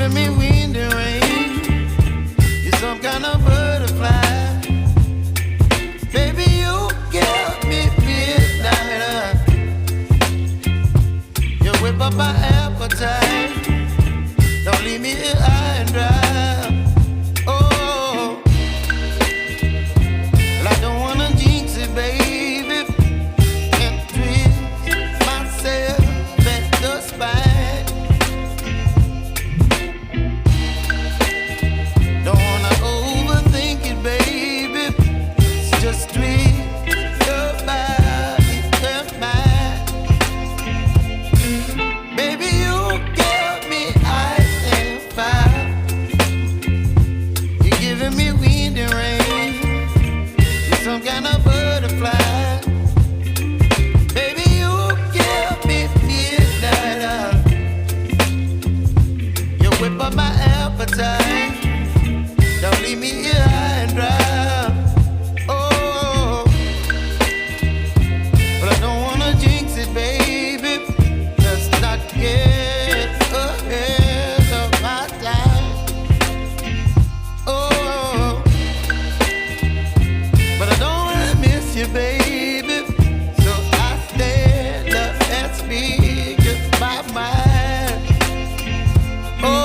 giving me wind and rain. You're some kind of butterfly. Baby, you give me midnight. You whip up my appetite. Don't leave me here high and dry. Oh, well, I don't wanna jinx it, baby, and twist myself at the spine. Don't wanna overthink it, baby. It's just twist your body and mine. Baby, you give me ice and fire. You're giving me wind and rain. You're some kind of butterfly. Baby, you give me midnight. You whip up my appetite. Don't leave me here high and dry. Oh, but I don't wanna jinx it, baby. Let's not get ahead of my time. Oh, but I don't wanna miss you, baby. So I stand up and speak just my mind. Oh.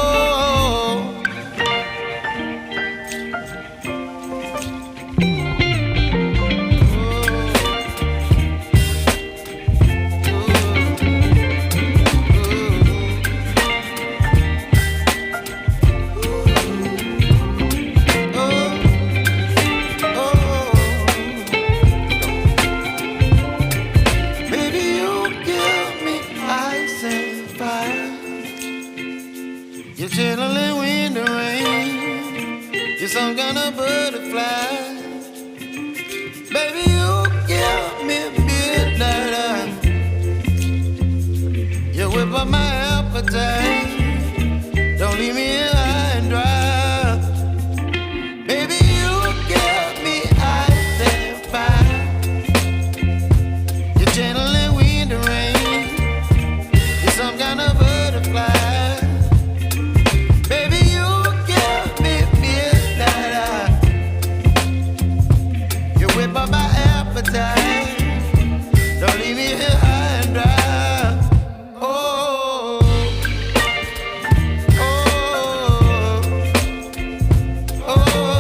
Baby, you give me ice and fire. You're chilling wind and rain. You're some kind of butterfly. Baby, you give me midnight. You whip up my appetite. Don't leave me here high and dry. Baby, you give me ice and fire. You're channeling wind and rain. You're some kind of butterfly. Baby, you give me midnight. You whip up my appetite. Don't leave me here high and dry. Oh, oh, oh, oh,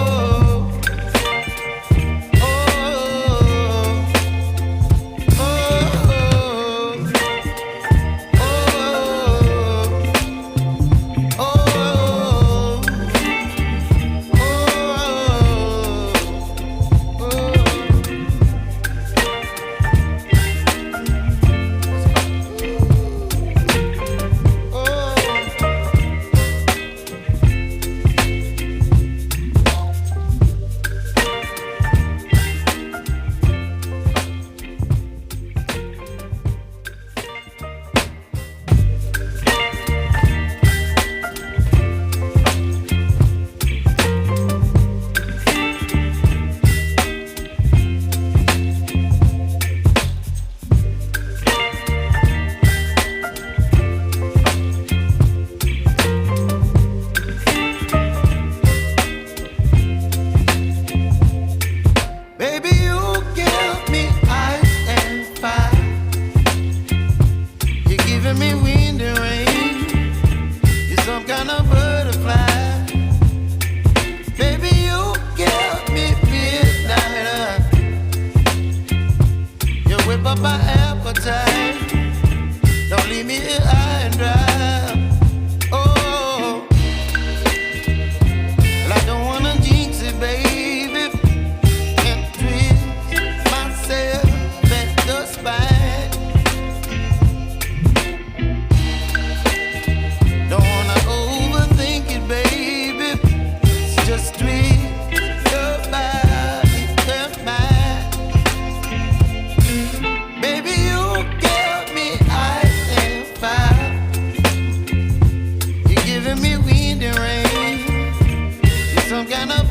Baby, you give me ice and fire. You're giving me wind and rain. You're some kind of butterfly. Baby, you give me midnight. You whip up my appetite. Don't leave me here high and dry. Oh, well, I don't wanna jinx it, baby, and twist myself at the spine. Don't wanna overthink it, baby. It's just twist your body and mine. Baby, you give me ice and fire. You're giving me wind and rain. You're some kind of